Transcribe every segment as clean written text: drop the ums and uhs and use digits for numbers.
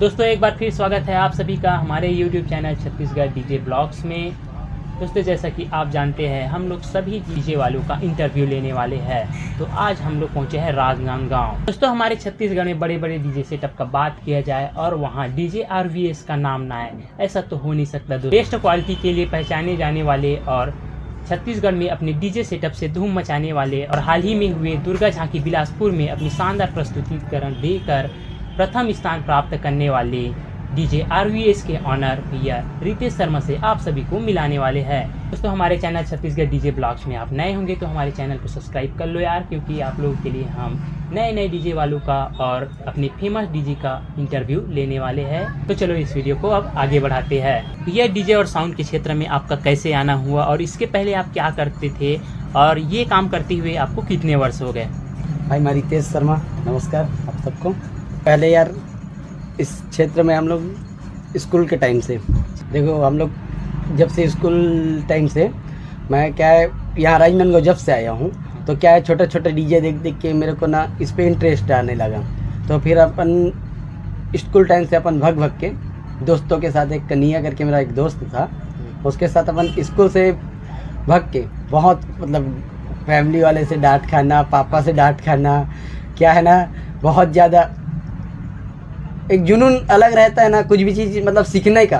दोस्तों एक बार फिर स्वागत है आप सभी का हमारे YouTube channel Chhattisgarh DJ blogs में। दोस्तों जैसा कि आप जानते हैं हम लोग सभी डीजे वालों का इंटरव्यू लेने वाले हैं। तो आज हम लोग पहुंचे हैं राजनांदगांव। दोस्तों हमारे छत्तीसगढ़ में बड़े बड़े डीजे सेटअप का बात किया जाए और वहां डीजे RVS का नाम ना आए, ऐसा तो हो नहीं सकता। बेस्ट क्वालिटी के लिए पहचाने जाने वाले और छत्तीसगढ़ में अपने डीजे सेटअप से धूम मचाने वाले और हाल ही में हुए दुर्गा झांकी बिलासपुर में अपनी शानदार प्रस्तुतिकरण देकर प्रथम स्थान प्राप्त करने वाले डीजे RVS के ऑनर भैया रितेश शर्मा से आप सभी को मिलाने वाले हैं। दोस्तों हमारे चैनल छत्तीसगढ़ डीजे ब्लॉग्स में आप नए होंगे तो हमारे चैनल को सब्सक्राइब कर लो यार, क्योंकि आप लोगों के लिए हम नए डीजे वालों का और अपने फेमस डीजे का इंटरव्यू लेने वाले हैं। तो चलो इस वीडियो को अब आगे बढ़ाते हैं। भैया डीजे और साउंड के क्षेत्र में आपका कैसे आना हुआ और इसके पहले आप क्या करते थे और ये काम करते हुए आपको कितने वर्ष हो गए? भाई मैं रितेश शर्मा, नमस्कार आप सबको। पहले यार इस क्षेत्र में हम लोग स्कूल के टाइम से देखो, हम लोग जब से स्कूल टाइम से मैं क्या है यहाँ राजनांदगांव जब से आया हूँ तो क्या है छोटे छोटे डीजे देख के मेरे को ना इस पे इंटरेस्ट आने लगा। तो फिर अपन स्कूल टाइम से अपन भग के दोस्तों के साथ, एक कन्हैया करके मेरा एक दोस्त था, उसके साथ अपन स्कूल से भग के बहुत मतलब फैमिली वाले से डांट खाना, पापा से डांट खाना, क्या है ना बहुत ज़्यादा एक जुनून अलग रहता है ना कुछ भी चीज़ मतलब सीखने का।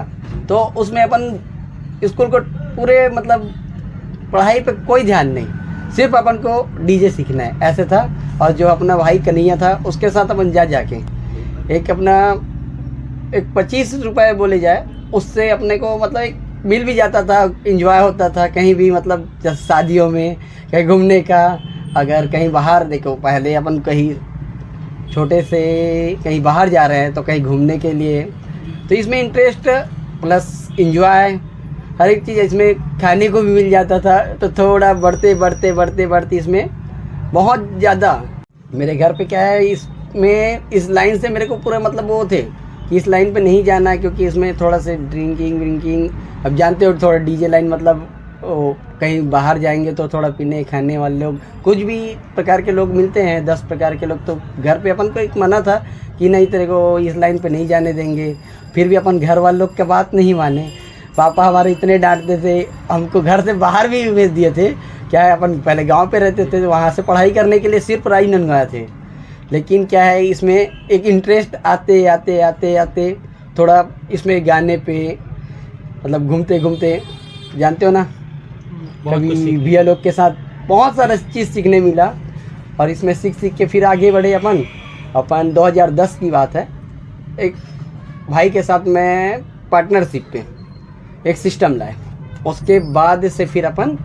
तो उसमें अपन स्कूल को पूरे मतलब पढ़ाई पे कोई ध्यान नहीं, सिर्फ अपन को डीजे सीखना है, ऐसे था। और जो अपना भाई कन्हैया था उसके साथ अपन जाके एक अपना एक 25 रुपये बोले जाए उससे अपने को मतलब एक मिल भी जाता था, एंजॉय होता था कहीं भी, मतलब जैसे शादियों में कहीं घूमने का, अगर कहीं बाहर देखो पहले अपन कहीं छोटे से कहीं बाहर जा रहे हैं तो कहीं घूमने के लिए, तो इसमें इंटरेस्ट प्लस एंजॉय हर एक चीज़ इसमें खाने को भी मिल जाता था। तो थोड़ा बढ़ते इसमें बहुत ज़्यादा मेरे घर पे क्या है, इसमें इस लाइन से मेरे को पूरा मतलब वो थे कि इस लाइन पे नहीं जाना है, क्योंकि इसमें थोड़ा से ड्रिंकिंग अब जानते हो, थोड़ा डीजे लाइन मतलब कहीं बाहर जाएंगे तो थोड़ा पीने खाने वाले लोग कुछ भी प्रकार के लोग मिलते हैं, 10 प्रकार के लोग। तो घर पे अपन को एक मना था कि नहीं तेरे को इस लाइन पे नहीं जाने देंगे। फिर भी अपन घर वाले लोग की बात नहीं माने, पापा हमारे इतने डांटते थे, हमको घर से बाहर भी भेज दिए थे। क्या है अपन पहले गाँव पे रहते थे, वहाँ से पढ़ाई करने के लिए सिर्फ राजनांदगांव थे, लेकिन क्या है इसमें एक इंटरेस्ट आते थोड़ा इसमें गाने पे मतलब घूमते जानते हो ना, कभी भैया लोग के साथ बहुत सारा चीज़ सीखने मिला। और इसमें सीख के फिर आगे बढ़े अपन 2010 की बात है, एक भाई के साथ मैं पार्टनरशिप पे एक सिस्टम लाए। उसके बाद से फिर अपन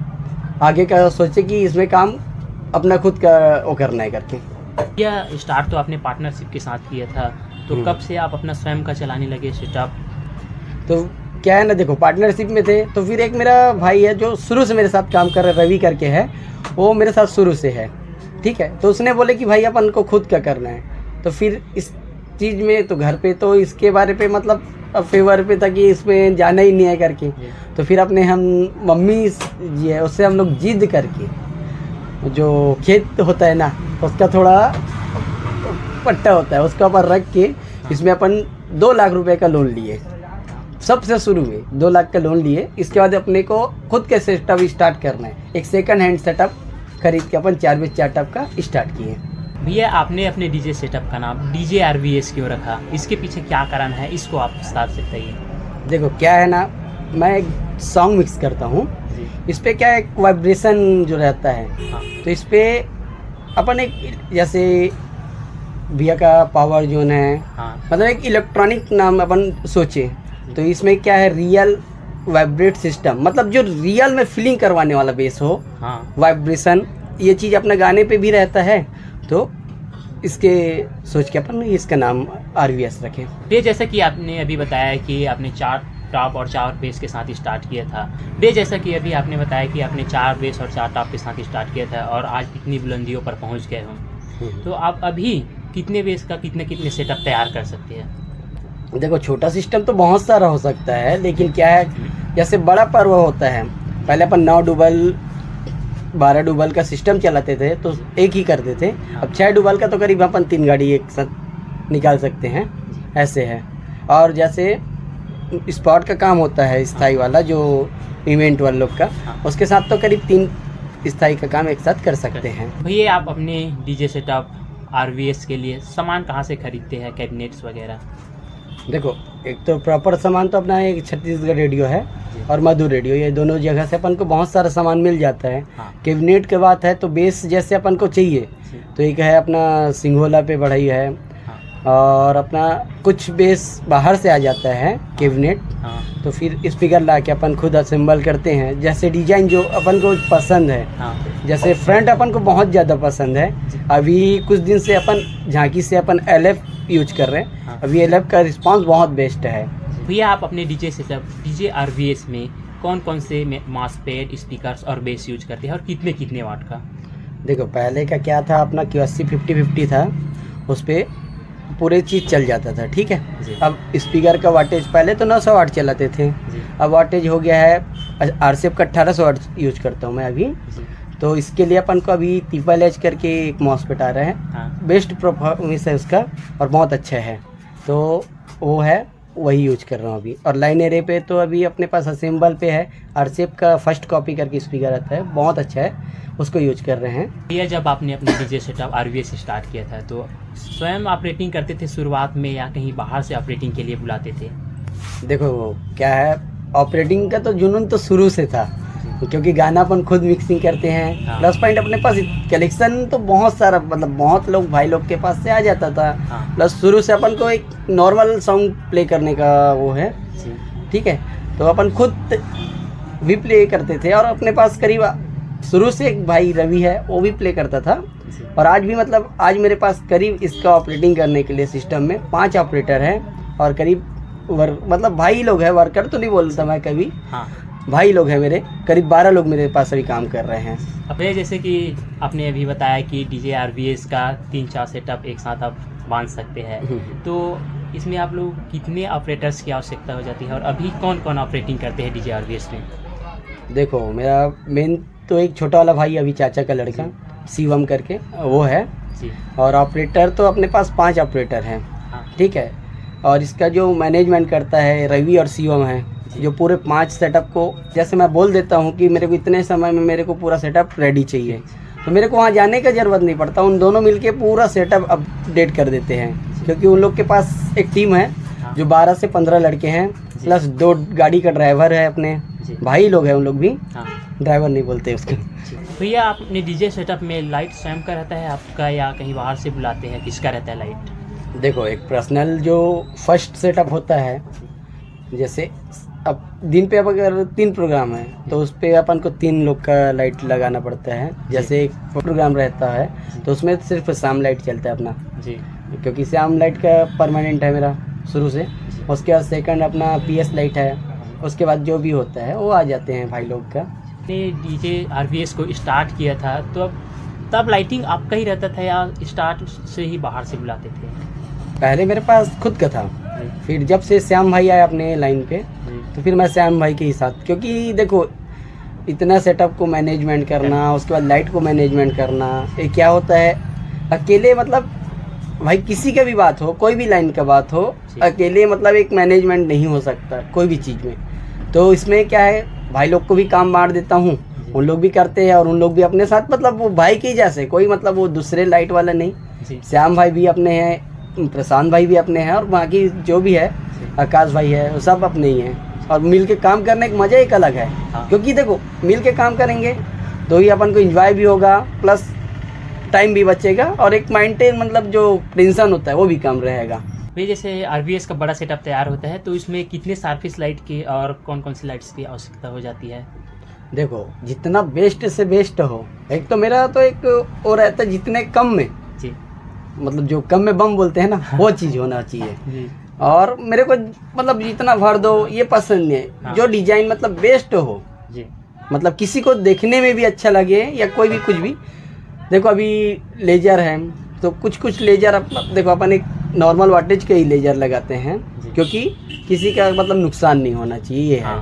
आगे का सोचे कि इसमें काम अपना खुद का वो करना है करके। यह स्टार्ट तो आपने पार्टनरशिप के साथ किया था, तो कब से आप अपना स्वयं का चलाने लगे सेटअप? तो क्या है ना देखो, पार्टनरशिप में थे तो फिर एक मेरा भाई है जो शुरू से मेरे साथ काम कर रहा है, रवि करके है, वो मेरे साथ शुरू से है, ठीक है। तो उसने बोले कि भाई अपन को खुद का करना है। तो फिर इस चीज़ में तो घर पे तो इसके बारे पे मतलब फेवर पे था कि इसमें जाना ही नहीं है करके। तो फिर अपने हम मम्मी जी है उससे हम लोग जिद करके जो खेत होता है ना उसका थोड़ा पट्टा होता है उसका ऊपर रख के इसमें अपन 2 लाख रुपए का लोन लिए। सबसे शुरू में 2 लाख का लोन लिए, इसके बाद अपने को खुद के सेटअप स्टार्ट करना है। एक सेकंड हैंड सेटअप खरीद के अपन 4x4 सेटअप का स्टार्ट किए। भैया आपने अपने डीजे सेटअप का नाम डीजे RVS क्यों रखा? इसके पीछे क्या कारण है, इसको आप विस्तार से बताइए। देखो क्या है ना, मैं एक सॉन्ग मिक्स करता हूँ, इस पर क्या एक वाइब्रेशन जो रहता है, हाँ। तो इस पर अपन एक जैसे भैया का पावर जोन है, हाँ। मतलब एक इलेक्ट्रॉनिक नाम अपन सोचे। तो इसमें क्या है रियल वाइब्रेट सिस्टम, मतलब जो रियल में फीलिंग करवाने वाला बेस हो, हाँ। वाइब्रेशन, ये चीज़ अपने गाने पे भी रहता है। तो इसके सोच के अपन इसका नाम RVS रखे। ये जैसा कि आपने अभी बताया कि आपने 4 टॉप और 4 बेस के साथ स्टार्ट किया था, डे जैसा कि अभी आपने बताया कि आपने 4 बेस और 4 टॉप के साथ स्टार्ट किया था और आज इतनी बुलंदियों पर पहुंच गए हो, तो आप अभी कितने बेस का कितने सेटअप तैयार कर सकते हैं? देखो छोटा सिस्टम तो बहुत सारा हो सकता है, लेकिन क्या है जैसे बड़ा पर्व होता है, पहले अपन 9 डुबल 12 डुबल का सिस्टम चलाते थे तो एक ही करते थे। अब 6 डुबल का तो करीब अपन 3 गाड़ी एक साथ निकाल सकते हैं, ऐसे है। और जैसे स्पॉट का काम होता है स्थाई वाला जो इवेंट वाले लोग का, उसके साथ तो करीब 3 स्थाई का काम एक साथ कर सकते हैं। भैया आप अपने डीजे सेटअप आरवीएस के लिए सामान कहाँ से खरीदते हैं, कैबिनेट्स वगैरह? देखो, एक तो प्रॉपर सामान तो अपना एक छत्तीसगढ़ रेडियो है और मधुर रेडियो, ये दोनों जगह से अपन को बहुत सारा सामान मिल जाता है। कैबिनेट के बात है तो बेस जैसे अपन को चाहिए तो एक है अपना सिंघोला पे बढ़ई है, और अपना कुछ बेस बाहर से आ जाता है कैबिनेट, तो फिर स्पीकर ला के अपन खुद असेंबल करते हैं जैसे डिजाइन जो अपन को पसंद है। जैसे फ्रंट अपन को बहुत ज़्यादा पसंद है, अभी कुछ दिन से अपन झांकी से अपन LF यूज कर रहे हैं, अभी LF का रिस्पांस बहुत बेस्ट है। भैया आप अपने डीजे सेटअप डीजे आरवीएस में कौन कौन से माउसपैड, स्पीकर्स और बेस यूज करते हैं और कितने कितने वाट का? देखो, पहले का क्या था, अपना QSC 5050 था, उस पर पूरे चीज़ चल जाता था, ठीक है। अब स्पीकर का वाटेज पहले तो 900 वाट चलाते थे, अब वाटेज हो गया है RCF का 1800 वाट यूज करता हूँ मैं अभी। तो इसके लिए अपन को अभी ट्रिपल एच करके एक मॉसफेट आ रहा है, बेस्ट परफॉर्मेंस है उसका और बहुत अच्छा है, तो वो है, वही यूज कर रहा हूँ अभी। और लाइन एरे पे तो अभी अपने पास असेंबल पे है, RCF का फर्स्ट कॉपी करके स्पीकर आता है, बहुत अच्छा है, उसको यूज कर रहे हैं। भैया जब आपने अपने डीजे सेटअप आरवीएस स्टार्ट किया था तो स्वयं ऑपरेटिंग करते थे शुरुआत में या कहीं बाहर से ऑपरेटिंग के लिए बुलाते थे? देखो क्या है, ऑपरेटिंग का तो जुनून तो शुरू से था, क्योंकि गाना अपन खुद मिक्सिंग करते हैं। प्लस पॉइंट अपने पास कलेक्शन तो बहुत सारा, मतलब बहुत लोग भाई लोग के पास से आ जाता था। प्लस शुरू से अपन को एक नॉर्मल सॉन्ग प्ले करने का वो है, ठीक है, तो अपन खुद भी प्ले करते थे। और अपने पास करीब शुरू से एक भाई रवि है, वो भी प्ले करता था। और आज भी, मतलब आज मेरे पास करीब इसका ऑपरेटिंग करने के लिए सिस्टम में 5 ऑपरेटर हैं और करीब मतलब भाई लोग हैं, वर्कर तो नहीं बोलता मैं कभी, भाई लोग हैं मेरे, करीब 12 लोग मेरे पास अभी काम कर रहे हैं। अब जैसे कि आपने अभी बताया कि डीजे आरवीएस का 3-4 सेटअप एक साथ आप बांध सकते हैं, तो इसमें आप लोग कितने ऑपरेटर्स की आवश्यकता हो जाती है और अभी कौन कौन ऑपरेटिंग करते हैं डीजे आरवीएस में? देखो, मेरा मेन तो एक छोटा वाला भाई, अभी चाचा का लड़का शिवम करके वो है जी। और ऑपरेटर तो अपने पास 5 ऑपरेटर हैं, ठीक है। और इसका जो मैनेजमेंट करता है रवि और शिवम है, जो पूरे 5 सेटअप को, जैसे मैं बोल देता हूँ कि मेरे को इतने समय में मेरे को पूरा सेटअप रेडी चाहिए, तो मेरे को वहाँ जाने का ज़रूरत नहीं पड़ता, उन दोनों मिलके पूरा सेटअप अपडेट कर देते हैं। क्योंकि उन लोग के पास एक टीम है जो 12 से 15 लड़के हैं, प्लस 2 गाड़ी का ड्राइवर है, अपने भाई लोग हैं उन लोग भी, ड्राइवर नहीं बोलते उसको। भैया आपने डीजे सेटअप में लाइट स्वयं का रहता है आपका या कहीं बाहर से बुलाते हैं, किसका रहता है लाइट? देखो, एक पर्सनल जो फर्स्ट सेटअप होता है, जैसे अब दिन पे अब अगर 3 प्रोग्राम है तो उस पे अपन को 3 लोग का लाइट लगाना पड़ता है। जैसे एक प्रोग्राम रहता है तो उसमें सिर्फ शाम लाइट चलता है अपना जी, क्योंकि शाम लाइट का परमानेंट है मेरा शुरू से। उसके बाद सेकंड अपना PS लाइट है, उसके बाद जो भी होता है वो आ जाते हैं भाई लोग का। डीजे आरवीएस को स्टार्ट किया था तो तब लाइटिंग आपका ही रहता था या स्टार्ट से ही बाहर से बुलाते थे? पहले मेरे पास खुद का था, फिर जब से श्याम भाई आए अपने लाइन पे तो फिर मैं श्याम भाई के ही साथ, क्योंकि देखो इतना सेटअप को मैनेजमेंट करना, उसके बाद लाइट को मैनेजमेंट करना, ये क्या होता है अकेले, मतलब भाई किसी का भी बात हो, कोई भी लाइन का बात हो, अकेले मतलब एक मैनेजमेंट नहीं हो सकता कोई भी चीज़ में। तो इसमें क्या है, भाई लोग को भी काम बांट देता हूँ, उन लोग भी करते हैं और उन लोग भी अपने साथ, मतलब वो भाई की जैसे, कोई मतलब वो दूसरे लाइट वाला नहीं। श्याम भाई भी अपने हैं, प्रशांत भाई भी अपने हैं, और बाकी जो भी है आकाश भाई है, वो सब अपने ही हैं। और मिल के काम करने का मज़ा एक अलग है, क्योंकि देखो मिल के काम करेंगे तो ही अपन को एंजॉय भी होगा, प्लस टाइम भी बचेगा और एक मेंटेन, मतलब जो टेंशन होता है वो भी कम रहेगा। भाई जैसे आरवीएस का बड़ा सेटअप तैयार होता है तो इसमें कितने सरफेस लाइट की और कौन कौन सी लाइट्स की आवश्यकता हो जाती है? देखो, जितना बेस्ट से बेस्ट हो, एक तो मेरा तो एक वो रहता है जितने कम में जी, मतलब जो कम में बम बोलते हैं ना, वो चीज़ होना चाहिए। और मेरे को मतलब जितना भर दो ये पसंद है, जो डिजाइन मतलब बेस्ट हो जी, मतलब किसी को देखने में भी अच्छा लगे या कोई भी कुछ भी। देखो अभी लेजर है तो कुछ लेजर देखो अपन एक नॉर्मल वाटेज के ही लेजर लगाते हैं, क्योंकि किसी का मतलब नुकसान नहीं होना चाहिए, ये है।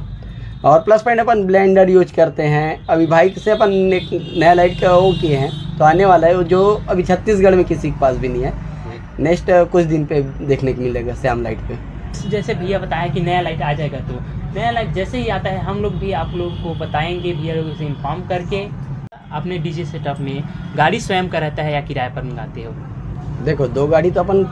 और प्लस पॉइंट अपन ब्लेंडर यूज करते हैं। अभी भाई से अपन एक नया लाइट का वो किए हैं, तो आने वाला है जो अभी छत्तीसगढ़ में किसी के पास भी नहीं है, नेक्स्ट कुछ दिन पे देखने को मिलेगा श्याम लाइट पे। जैसे भैया बताया कि नया लाइट आ जाएगा, तो नया लाइट जैसे ही आता है हम लोग भी आप लोग को बताएंगे, भैया लोगों से इन्फॉर्म करके। अपने डीजे सेटअप में गाड़ी स्वयं का रहता है या किराए पर मंगाते हो? देखो 2 गाड़ी तो अपन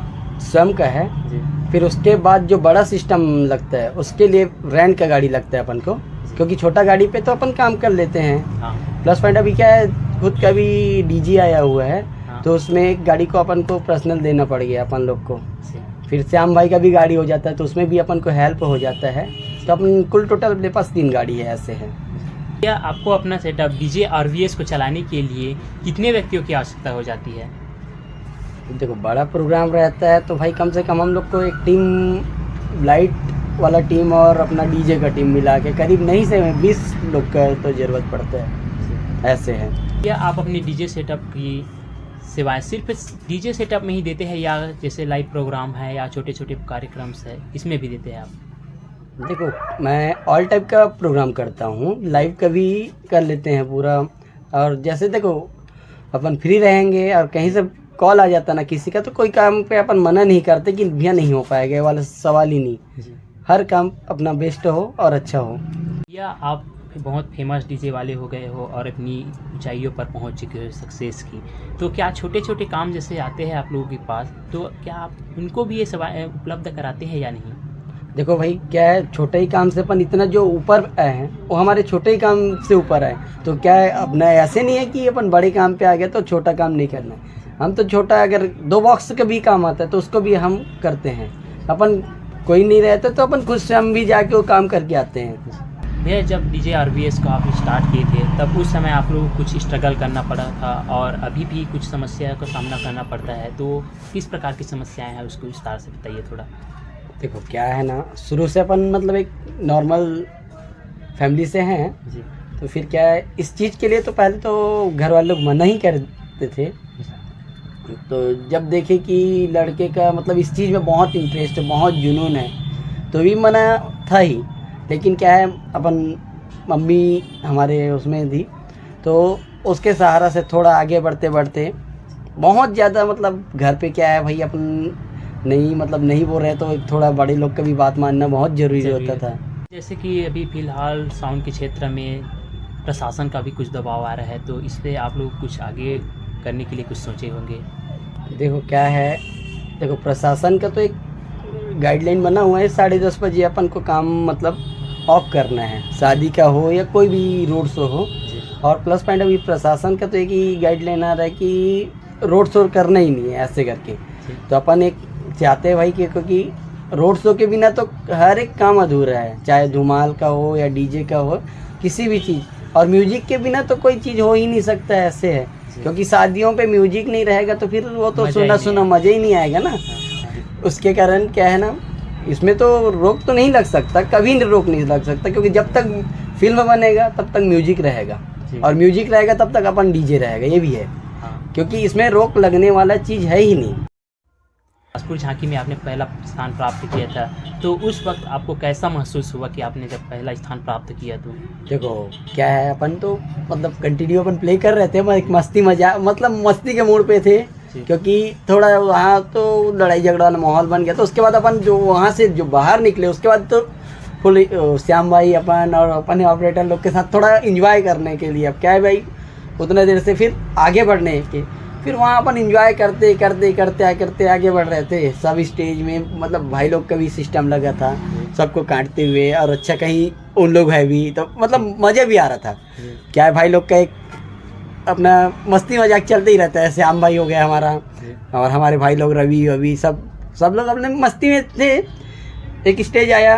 स्वयं का है जी। फिर उसके बाद जो बड़ा सिस्टम लगता है उसके लिए रेंट का गाड़ी लगता है अपन को, क्योंकि छोटा गाड़ी पे तो अपन काम कर लेते हैं। हाँ। प्लस पॉइंट अभी क्या है, खुद का भी डीजी आया हुआ है। हाँ। तो उसमें एक गाड़ी को अपन को पर्सनल देना पड़ गया अपन लोग को। जी। फिर श्याम भाई का भी गाड़ी हो जाता है तो उसमें भी अपन को हेल्प हो जाता है। तो अपन कुल टोटल अपने पास 3 गाड़ी है, ऐसे है। क्या आपको अपना सेटअप डीजे RVS को चलाने के लिए कितने व्यक्तियों की आवश्यकता हो जाती है? देखो बड़ा प्रोग्राम रहता है तो भाई कम से कम हम लोग को एक टीम, लाइट वाला टीम और अपना डीजे का टीम मिला के करीब नहीं से 20 लोग का तो ज़रूरत पड़ता है, ऐसे है। क्या आप अपने डीजे सेटअप की सेवाएं सिर्फ डीजे सेटअप में ही देते हैं, या जैसे लाइव प्रोग्राम है या छोटे छोटे कार्यक्रम है इसमें भी देते हैं आप? देखो मैं ऑल टाइप का प्रोग्राम करता हूँ, लाइव का भी कर लेते हैं पूरा। और जैसे देखो अपन फ्री रहेंगे और कहीं से कॉल आ जाता ना किसी का, तो कोई काम पे अपन मना नहीं करते कि भैया नहीं हो पाएगा, ये वाला सवाल ही नहीं। हर काम अपना बेस्ट हो और अच्छा हो। या आप बहुत फेमस डीजे वाले हो गए हो और अपनी ऊंचाइयों पर पहुंच चुके हो सक्सेस की, तो क्या छोटे छोटे काम जैसे आते हैं आप लोगों के पास, तो क्या आप उनको भी ये सेवाएं उपलब्ध कराते हैं या नहीं? देखो भाई क्या है, छोटे ही काम से अपन इतना जो ऊपर आए हैं वो हमारे छोटे ही काम से ऊपर आए। तो क्या है, अपना ऐसे नहीं है कि अपन बड़े काम पे आ गए तो छोटा काम नहीं करना है। हम तो छोटा, अगर 2 बॉक्स का भी काम आता है तो उसको भी हम करते हैं। अपन कोई नहीं रहता तो अपन खुद से हम भी जाके वो काम करके आते हैं। भैया जब डीजे RVS को आप स्टार्ट किए थे तब उस समय आप लोगों को कुछ स्ट्रगल करना पड़ा था और अभी भी कुछ समस्या का सामना करना पड़ता है, तो किस प्रकार की समस्याएं हैं उसको विस्तार से बताइए थोड़ा। देखो क्या है ना, शुरू से अपन मतलब एक नॉर्मल फैमिली से हैं जी। तो फिर क्या है, इस चीज़ के लिए तो पहले तो घर वाले लोग मना ही करते थे। तो जब देखे कि लड़के का मतलब इस चीज़ में बहुत इंटरेस्ट है, बहुत जुनून है, तो भी मना था ही। लेकिन क्या है, अपन मम्मी हमारे उसमें थी तो उसके सहारा से थोड़ा आगे बढ़ते बढ़ते बहुत ज़्यादा मतलब घर पे क्या है भाई, अपन नहीं मतलब नहीं बोल रहे तो थोड़ा बड़े लोग का भी बात मानना बहुत ज़रूरी होता था। जैसे कि अभी फ़िलहाल साउंड के क्षेत्र में प्रशासन का भी कुछ दबाव आ रहा है, तो इस पर आप लोग कुछ आगे करने के लिए कुछ सोचे होंगे? देखो क्या है, देखो प्रशासन का तो एक गाइडलाइन बना हुआ है, 10:30 बजे अपन को काम मतलब ऑफ करना है, शादी का हो या कोई भी रोड शो हो। और प्लस पॉइंट अभी प्रशासन का तो एक ही गाइडलाइन आ रहा है कि रोड शो करना ही नहीं है ऐसे करके। तो अपन एक चाहते हैं भाई कि, क्योंकि रोड शो के बिना तो हर एक काम अधूरा है, चाहे धुमाल का हो या डीजे का हो, किसी भी चीज़। और म्यूजिक के बिना तो कोई चीज़ हो ही नहीं सकता, ऐसे है। क्योंकि शादियों पे म्यूजिक नहीं रहेगा तो फिर वो तो सुना मज़ा ही नहीं आएगा ना। उसके कारण क्या है ना, इसमें तो रोक तो नहीं लग सकता, कभी रोक नहीं लग सकता, क्योंकि जब तक फिल्म बनेगा तब तक म्यूजिक रहेगा और म्यूजिक रहेगा तब तक अपन डीजे रहेगा, ये भी है। क्योंकि इसमें रोक लगने वाला चीज़ है ही नहीं। बिलासपुर झांकी में आपने पहला स्थान प्राप्त किया था, तो उस वक्त आपको कैसा महसूस हुआ कि आपने जब पहला स्थान प्राप्त किया? तो देखो क्या है, अपन तो मतलब कंटिन्यू अपन प्ले कर रहे थे, मस्ती मजा मतलब मस्ती के मूड पे थे, क्योंकि थोड़ा वहाँ तो लड़ाई झगड़ा वाला माहौल बन गया। तो उसके बाद अपन जो वहाँ से जो बाहर निकले उसके बाद तो फुल श्याम भाई अपन और अपने ऑपरेटर लोग के साथ थोड़ा इंजॉय करने के लिए, अब क्या है भाई उतना देर से फिर आगे बढ़ने के, फिर वहाँ अपन इंजॉय करते करते करते करते आगे बढ़ रहे थे। सब स्टेज में मतलब भाई लोग का भी सिस्टम लगा था, सबको काटते हुए, और अच्छा कहीं उन लोग है भी तो मतलब मज़ा भी आ रहा था। क्या है भाई लोग का एक अपना मस्ती मजाक चलते ही रहता है। श्याम भाई हो गया हमारा, और हमारे भाई लोग रवि अभी सब लोग अपने मस्ती में थे। एक स्टेज आया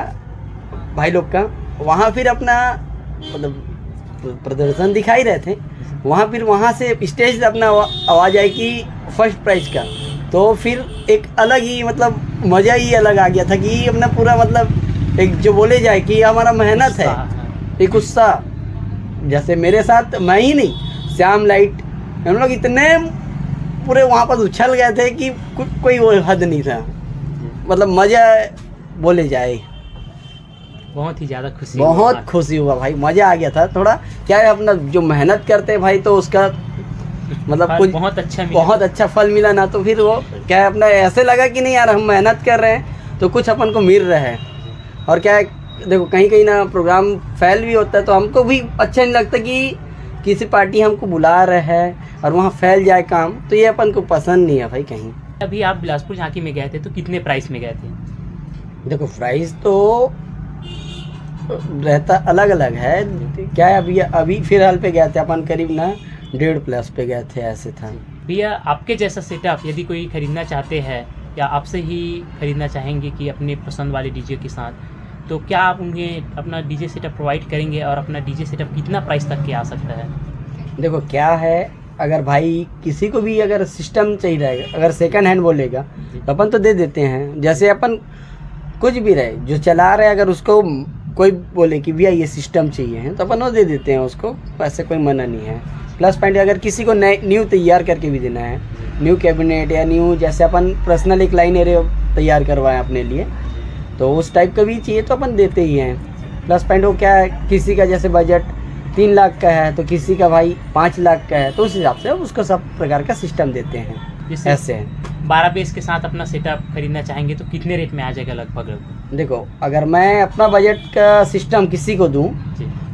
भाई लोग का, वहाँ फिर अपना मतलब प्रदर्शन दिखाई रहे थे, वहाँ फिर वहाँ से स्टेज से अपना आवाज़ आई कि फर्स्ट प्राइज का, तो फिर एक अलग ही मतलब मज़ा ही अलग आ गया था कि अपना पूरा मतलब एक जो बोले जाए कि हमारा मेहनत है, एक उत्साह। जैसे मेरे साथ मैं ही नहीं, श्याम लाइट, हम लोग इतने पूरे वहाँ पर उछल गए थे कि कोई वो हद नहीं था, मतलब मज़ा बोले जाए। बहुत ही ज़्यादा खुशी, बहुत खुशी हुआ भाई, मज़ा आ गया था। थोड़ा क्या है, अपना जो मेहनत करते हैं भाई तो उसका मतलब कुछ बहुत अच्छा फल मिला ना, तो फिर वो क्या है अपना ऐसे लगा कि नहीं यार हम मेहनत कर रहे हैं तो कुछ अपन को मिल रहा है। और क्या है, देखो कहीं कहीं ना प्रोग्राम फेल भी होता है तो हमको भी अच्छा नहीं लगता कि किसी पार्टी हमको बुला रहे हैं और वहाँ फैल जाए काम, तो ये अपन को पसंद नहीं है भाई कहीं। अभी आप बिलासपुर झांकी में गए थे तो कितने प्राइस में गए थे? देखो प्राइस तो रहता अलग अलग है। क्या है, अभी फिलहाल पे गए थे अपन करीब ना 1.5+ पे गए थे, ऐसे था। भैया आपके जैसा सेटअप यदि कोई खरीदना चाहते हैं या आपसे ही खरीदना चाहेंगे कि अपने पसंद वाले डीजे के साथ, तो क्या आप उन्हें अपना डीजे सेटअप प्रोवाइड करेंगे और अपना डीजे सेटअप कितना प्राइस तक के आ सकता है? देखो क्या है, अगर भाई किसी को भी अगर सिस्टम चाहिए रहेगा, अगर सेकंड हैंड बोलेगा तो अपन तो दे देते हैं। जैसे अपन कुछ भी रहे जो चला रहे, अगर उसको कोई बोले कि भैया ये सिस्टम चाहिए है तो अपन वो दे देते हैं उसको, ऐसे कोई मना नहीं है। प्लस पॉइंट, अगर किसी को न्यू तैयार करके भी देना है, न्यू कैबिनेट या न्यू जैसे अपन पर्सनल एक लाइन एरिया तैयार करवाएं अपने लिए, तो उस टाइप का भी चाहिए तो अपन देते ही हैं। प्लस पॉइंट वो क्या है, किसी का जैसे बजट 3 लाख का है तो किसी का भाई 5 लाख का है, तो उस हिसाब से उसको सब प्रकार का सिस्टम देते हैं। ऐसे है। 12 बेस के साथ अपना सेटअप खरीदना चाहेंगे तो कितने रेट में आ जाएगा लगभग? देखो अगर मैं अपना बजट का सिस्टम किसी को दूं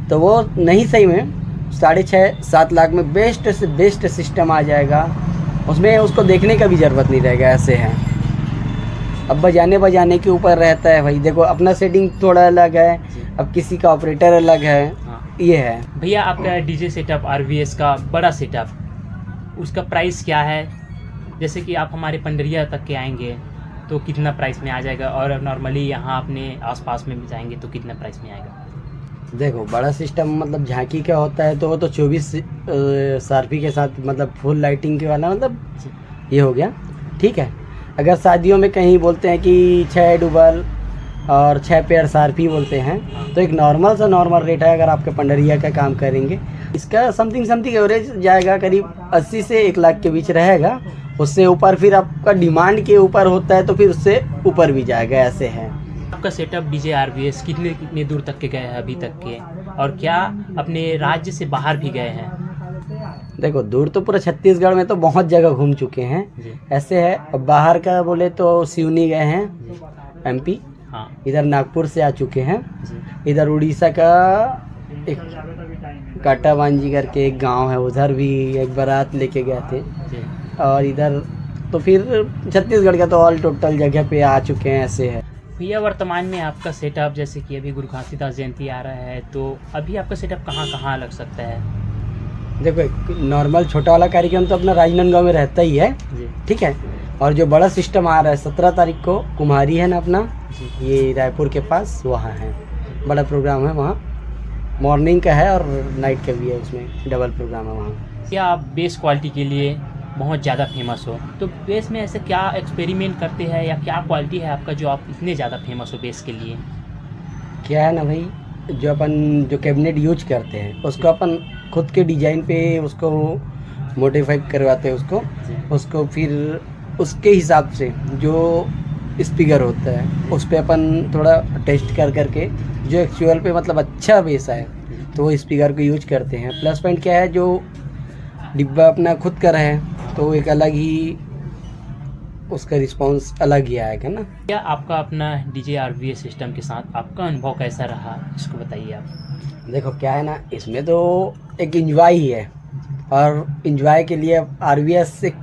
तो वो नहीं सही में 6.5-7 लाख में बेस्ट से बेस्ट सिस्टम आ जाएगा। उसमें उसको देखने का भी ज़रूरत नहीं रहेगा। ऐसे है, अब बजाने के ऊपर रहता है भाई। देखो अपना सेटिंग थोड़ा अलग है, अब किसी का ऑपरेटर अलग है। ये है भैया आपका डीजे सेटअप RVS का बड़ा सेटअप, उसका प्राइस क्या है? जैसे कि आप हमारे पंडरिया तक के आएंगे तो कितना प्राइस में आ जाएगा, और नॉर्मली यहाँ अपने आसपास में भी जाएंगे तो कितना प्राइस में आएगा? देखो बड़ा सिस्टम मतलब झांकी का होता है तो वो तो 24 सार्फी के साथ, मतलब फुल लाइटिंग के वाला, मतलब ये हो गया, ठीक है। अगर शादियों में कहीं बोलते हैं कि 6 डुबल और 6 पेयर सार्फी बोलते हैं, तो एक नॉर्मल रेट है। अगर आपके पंडरिया का काम करेंगे, इसका समथिंग एवरेज जाएगा करीब 80 से 1 लाख के बीच रहेगा। उससे ऊपर फिर आपका डिमांड के ऊपर होता है तो फिर उससे ऊपर भी जाएगा। ऐसे है। आपका सेटअप डीजे RVS कितने दूर तक के गए हैं अभी तक के, और क्या अपने राज्य से बाहर भी गए हैं? देखो दूर तो पूरा छत्तीसगढ़ में तो बहुत जगह घूम चुके हैं। ऐसे है, अब बाहर का बोले तो सिवनी गए हैं, MP। हाँ। इधर इधर नागपुर से आ चुके हैं। इधर उड़ीसा का एक काटावांजी करके एक गांव है, उधर भी एक बारात लेके गए थे। और इधर तो फिर छत्तीसगढ़ का तो ऑल टोटल जगह पे आ चुके हैं। ऐसे है भैया। वर्तमान में आपका सेटअप, जैसे कि अभी गुरु घासीदास जयंती आ रहा है, तो अभी आपका सेटअप कहाँ लग सकता है? देखो एक नॉर्मल छोटा वाला कार्यक्रम तो अपना राजनांदगांव में रहता ही है, ठीक है। और जो बड़ा सिस्टम आ रहा है 17 तारीख को कुम्हारी है ना अपना, ये रायपुर के पास, वहाँ है बड़ा प्रोग्राम है। वहाँ मॉर्निंग का है और नाइट का भी है, उसमें डबल प्रोग्राम है वहाँ। क्या आप बेस क्वालिटी के लिए बहुत ज़्यादा फेमस हो, तो बेस में ऐसे क्या एक्सपेरिमेंट करते हैं या क्या क्वालिटी है आपका जो आप इतने ज़्यादा फेमस हो बेस के लिए? क्या है ना भाई, जो अपन जो कैबिनेट यूज करते हैं उसको अपन खुद के डिजाइन पे उसको मॉडिफाई करवाते हैं उसको फिर उसके हिसाब से जो स्पीकर होता है उस पर अपन थोड़ा टेस्ट करके जो एक्चुअल पे मतलब अच्छा बेस है तो वो स्पीकर को यूज करते हैं। प्लस पॉइंट क्या है, जो डिब्बा अपना खुद का है तो एक अलग ही उसका रिस्पांस अलग ही आएगा ना। क्या आपका अपना डीजे RVS सिस्टम के साथ आपका अनुभव कैसा रहा, इसको बताइए आप। देखो क्या है ना, इसमें तो एक इंजॉय ही है, और इंजॉय के लिए RVS से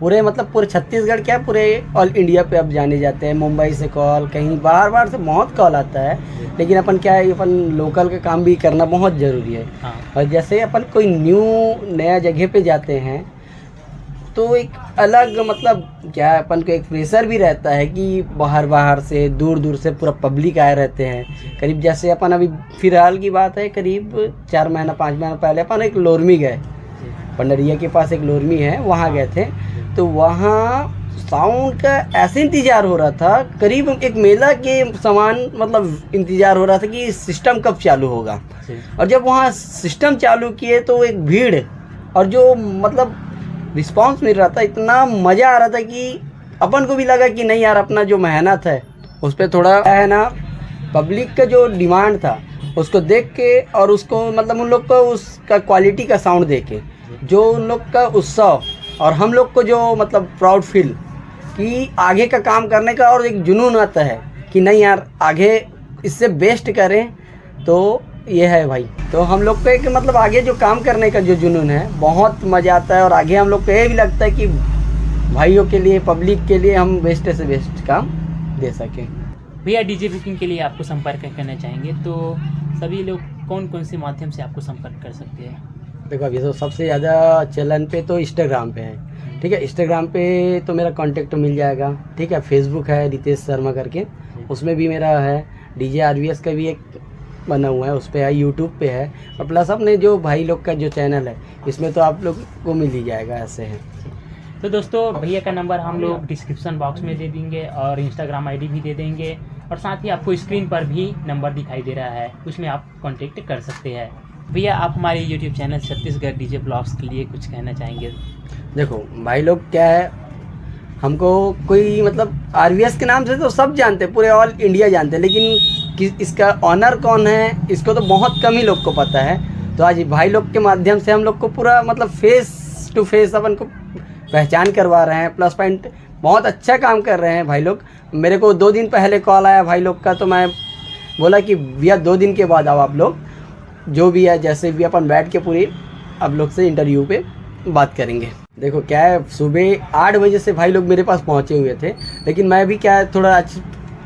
पूरे मतलब पूरे छत्तीसगढ़ क्या पूरे ऑल इंडिया पे अब जाने जाते हैं। मुंबई से कॉल, कहीं बार से बहुत कॉल आता है, लेकिन अपन क्या है, अपन लोकल का काम भी करना बहुत ज़रूरी है। हाँ। और जैसे अपन कोई नया जगह पे जाते हैं तो एक अलग मतलब क्या है, अपन को एक प्रेशर भी रहता है कि बाहर से दूर से पूरा पब्लिक आए रहते हैं। करीब जैसे अपन अभी फिलहाल की बात है, करीब 4 महीना 5 महीना पहले अपन एक लोरमी गए, पंडरिया के पास एक लोरमी है, वहाँ गए थे। तो वहाँ साउंड का ऐसे इंतज़ार हो रहा था, करीब एक मेला के समान मतलब इंतज़ार हो रहा था कि सिस्टम कब चालू होगा। और जब वहाँ सिस्टम चालू किए तो एक भीड़ और जो मतलब रिस्पांस मिल रहा था, इतना मज़ा आ रहा था कि अपन को भी लगा कि नहीं यार, अपना जो मेहनत है उस पर थोड़ा है ना, पब्लिक का जो डिमांड था उसको देख के और उसको मतलब उन लोग को उसका क्वालिटी का साउंड देख के जो उन लोग का उत्सव और हम लोग को जो मतलब प्राउड फील कि आगे का काम करने का और एक जुनून आता है कि नहीं यार आगे इससे बेस्ट करें, तो ये है भाई। तो हम लोग को एक मतलब आगे जो काम करने का जो जुनून है बहुत मज़ा आता है, और आगे हम लोग को ये भी लगता है कि भाइयों के लिए, पब्लिक के लिए हम बेस्ट से बेस्ट काम दे सकें। भैया डीजे बुकिंग के लिए आपको संपर्क करना चाहेंगे तो सभी लोग कौन कौन से माध्यम से आपको संपर्क कर सकते हैं? देखो अभी तो सबसे ज़्यादा चलन पे तो इंस्टाग्राम पे है, ठीक है। इंस्टाग्राम पे तो मेरा कांटेक्ट मिल जाएगा, ठीक है। फेसबुक है रितेश शर्मा करके, उसमें भी मेरा है। डीजे आरवीएस का भी एक बना हुआ है, उस पर है। यूट्यूब पे है, और प्लस अपने जो भाई लोग का जो चैनल है इसमें तो आप लोग को मिल ही जाएगा, ऐसे है। तो दोस्तों भैया का नंबर हम लोग डिस्क्रिप्शन बॉक्स में दे देंगे और इंस्टाग्राम आईडी भी दे देंगे, और साथ ही आपको स्क्रीन पर भी नंबर दिखाई दे रहा है, उसमें आप कांटेक्ट कर सकते हैं। भैया आप हमारे YouTube channel Chhattisgarh DJ blogs के लिए कुछ कहना चाहेंगे? देखो भाई लोग क्या है, हमको कोई मतलब आरवीएस के नाम से तो सब जानते हैं, पूरे ऑल इंडिया जानते हैं, लेकिन इसका ऑनर कौन है इसको तो बहुत कम ही लोग को पता है। तो आज भाई लोग के माध्यम से हम लोग को पूरा मतलब फेस टू फेस अपन को पहचान करवा रहे हैं। प्लस पॉइंट बहुत अच्छा काम कर रहे हैं भाई लोग। मेरे को 2 दिन पहले कॉल आया भाई लोग का, तो मैं बोला कि भैया 2 दिन के बाद आओ आप लोग, जो भी है जैसे भी अपन बैठ के पूरी आप लोग से इंटरव्यू पे बात करेंगे। देखो क्या है, सुबह 8 बजे से भाई लोग मेरे पास पहुंचे हुए थे, लेकिन मैं भी क्या है थोड़ा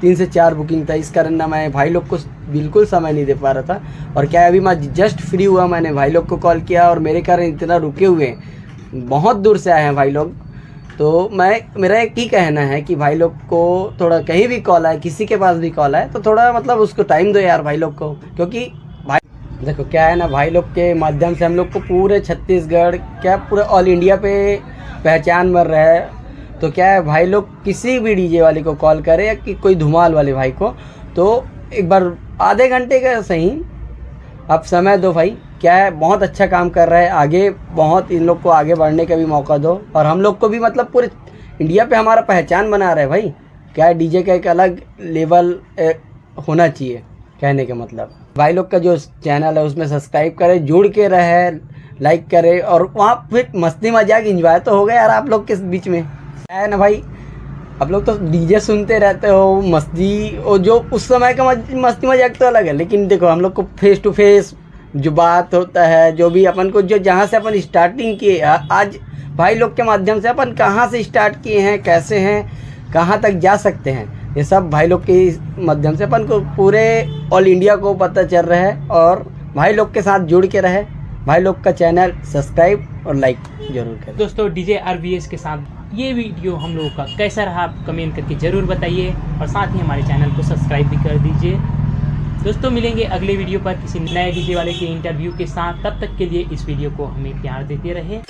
3 से 4 बुकिंग था, इस कारण ना मैं भाई लोग को बिल्कुल समय नहीं दे पा रहा था। और क्या है अभी मैं जस्ट फ्री हुआ, मैंने भाई लोग को कॉल किया, और मेरे कारण इतना रुके हुए हैं, बहुत दूर से आए हैं भाई लोग। तो मेरा एक ही कहना है कि भाई लोग को थोड़ा कहीं भी कॉल आए, किसी के पास भी कॉल आए, तो थोड़ा मतलब उसको टाइम दो यार भाई लोग को। क्योंकि भाई देखो क्या है ना, भाई लोग के माध्यम से हम लोग को पूरे छत्तीसगढ़ क्या पूरे ऑल इंडिया पे पहचान बन रहा है। तो क्या है भाई लोग किसी भी डीजे वाले को कॉल करे या कि कोई धुमाल वाले भाई को, तो एक बार आधे घंटे का सही आप समय दो भाई। क्या है बहुत अच्छा काम कर रहा है, आगे बहुत इन लोग को आगे बढ़ने का भी मौका दो, और हम लोग को भी मतलब पूरे इंडिया पे हमारा पहचान बना रहा है भाई। क्या है डीजे का एक अलग लेवल होना चाहिए, कहने का मतलब। भाई लोग का जो चैनल है उसमें सब्सक्राइब करें, जुड़ के रहे, लाइक करें, और वहाँ फिर मस्ती मजाक इंजॉय तो हो गया यार आप लोग के बीच में। क्या है ना भाई, आप लोग तो डीजे सुनते रहते हो, मस्ती, और जो उस समय का मस्ती मजाक तो अलग है, लेकिन देखो हम लोग को फेस टू फेस जो बात होता है, जो भी अपन को जो जहाँ से अपन स्टार्टिंग किए, आज भाई लोग के माध्यम से अपन कहाँ से स्टार्ट किए हैं, कैसे हैं, कहाँ तक जा सकते हैं, ये सब भाई लोग के माध्यम से अपन को पूरे ऑल इंडिया को पता चल रहा है। और भाई लोग के साथ जुड़ के रहे, भाई लोग का चैनल सब्सक्राइब और लाइक जरूर करें। दोस्तों डीजे आरवीएस के साथ ये वीडियो हम लोगों का कैसा रहा आप कमेंट करके ज़रूर बताइए, और साथ ही हमारे चैनल को सब्सक्राइब भी कर दीजिए। दोस्तों मिलेंगे अगले वीडियो पर किसी नए डीजे वाले के इंटरव्यू के साथ, तब तक के लिए इस वीडियो को हमें प्यार देते रहे।